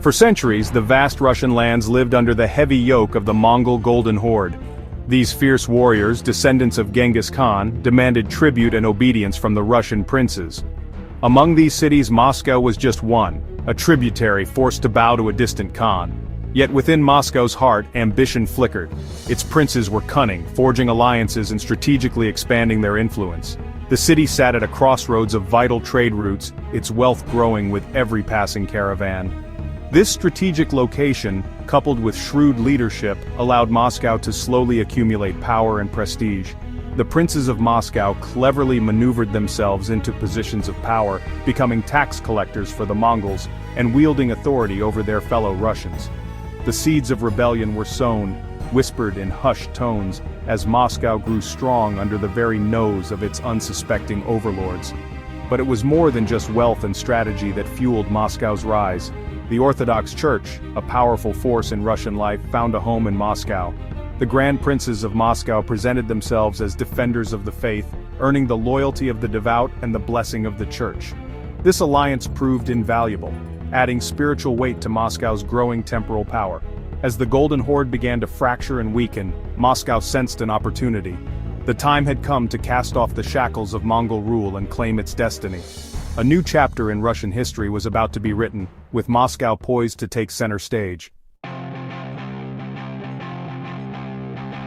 For centuries, the vast Russian lands lived under the heavy yoke of the Mongol Golden Horde. These fierce warriors, descendants of Genghis Khan, demanded tribute and obedience from the Russian princes. Among these cities, Moscow was just one, a tributary forced to bow to a distant Khan. Yet within Moscow's heart, ambition flickered. Its princes were cunning, forging alliances and strategically expanding their influence. The city sat at a crossroads of vital trade routes, its wealth growing with every passing caravan. This strategic location, coupled with shrewd leadership, allowed Moscow to slowly accumulate power and prestige. The princes of Moscow cleverly maneuvered themselves into positions of power, becoming tax collectors for the Mongols, and wielding authority over their fellow Russians. The seeds of rebellion were sown, whispered in hushed tones, as Moscow grew strong under the very nose of its unsuspecting overlords. But it was more than just wealth and strategy that fueled Moscow's rise. The Orthodox Church, a powerful force in Russian life, found a home in Moscow. The Grand Princes of Moscow presented themselves as defenders of the faith, earning the loyalty of the devout and the blessing of the Church. This alliance proved invaluable, adding spiritual weight to Moscow's growing temporal power. As the Golden Horde began to fracture and weaken, Moscow sensed an opportunity. The time had come to cast off the shackles of Mongol rule and claim its destiny. A new chapter in Russian history was about to be written, with Moscow poised to take center stage.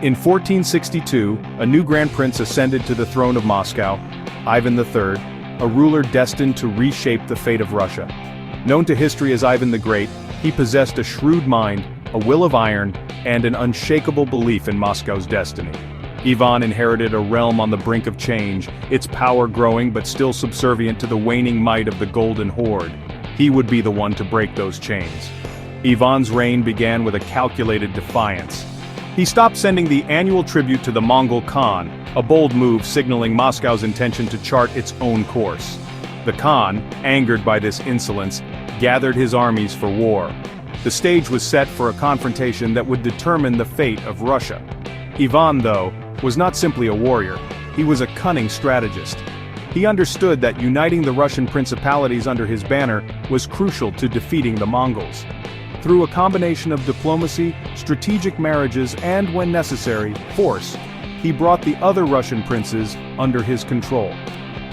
In 1462, a new Grand Prince ascended to the throne of Moscow, Ivan III, a ruler destined to reshape the fate of Russia. Known to history as Ivan the Great, he possessed a shrewd mind, a will of iron, and an unshakable belief in Moscow's destiny. Ivan inherited a realm on the brink of change, its power growing but still subservient to the waning might of the Golden Horde. He would be the one to break those chains. Ivan's reign began with a calculated defiance. He stopped sending the annual tribute to the Mongol Khan, a bold move signaling Moscow's intention to chart its own course. The Khan, angered by this insolence, gathered his armies for war. The stage was set for a confrontation that would determine the fate of Russia. Ivan, though, was not simply a warrior, he was a cunning strategist. He understood that uniting the Russian principalities under his banner was crucial to defeating the Mongols. Through a combination of diplomacy, strategic marriages, and, when necessary, force, he brought the other Russian princes under his control.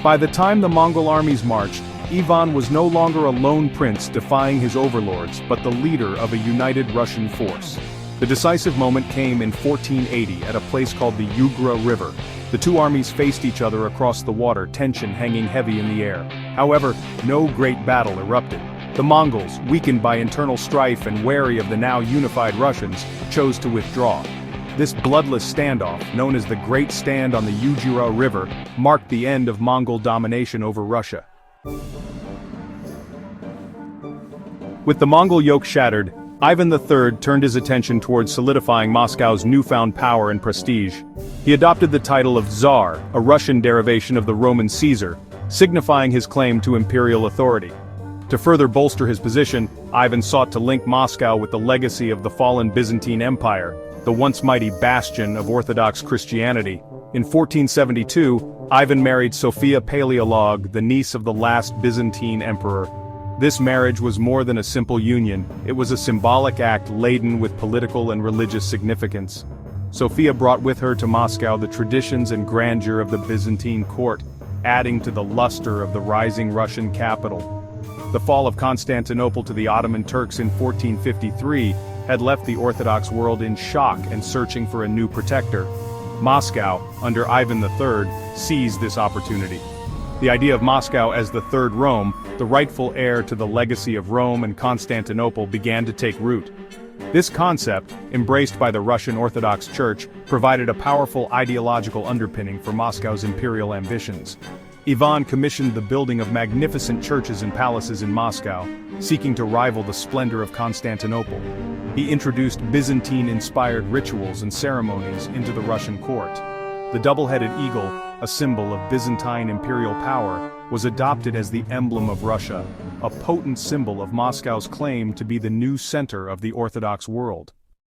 By the time the Mongol armies marched, Ivan was no longer a lone prince defying his overlords, but the leader of a united Russian force. The decisive moment came in 1480 at a place called the Ugra River. The two armies faced each other across the water, tension hanging heavy in the air. However, no great battle erupted. The Mongols, weakened by internal strife and wary of the now unified Russians, chose to withdraw. This bloodless standoff, known as the Great Stand on the Ugra River, marked the end of Mongol domination over Russia. With the Mongol yoke shattered, Ivan III turned his attention towards solidifying Moscow's newfound power and prestige. He adopted the title of Tsar, a Russian derivation of the Roman Caesar, signifying his claim to imperial authority. To further bolster his position, Ivan sought to link Moscow with the legacy of the fallen Byzantine Empire, the once mighty bastion of Orthodox Christianity. In 1472, Ivan married Sophia Paleolog, the niece of the last Byzantine emperor. This marriage was more than a simple union, it was a symbolic act laden with political and religious significance. Sophia brought with her to Moscow the traditions and grandeur of the Byzantine court, adding to the luster of the rising Russian capital. The fall of Constantinople to the Ottoman Turks in 1453 had left the Orthodox world in shock and searching for a new protector. Moscow, under Ivan III, seized this opportunity. The idea of Moscow as the Third Rome, the rightful heir to the legacy of Rome and Constantinople, began to take root. This concept, embraced by the Russian Orthodox Church, provided a powerful ideological underpinning for Moscow's imperial ambitions. Ivan commissioned the building of magnificent churches and palaces in Moscow, seeking to rival the splendor of Constantinople. He introduced Byzantine-inspired rituals and ceremonies into the Russian court. The double-headed eagle, a symbol of Byzantine imperial power, was adopted as the emblem of Russia, a potent symbol of Moscow's claim to be the new center of the Orthodox world.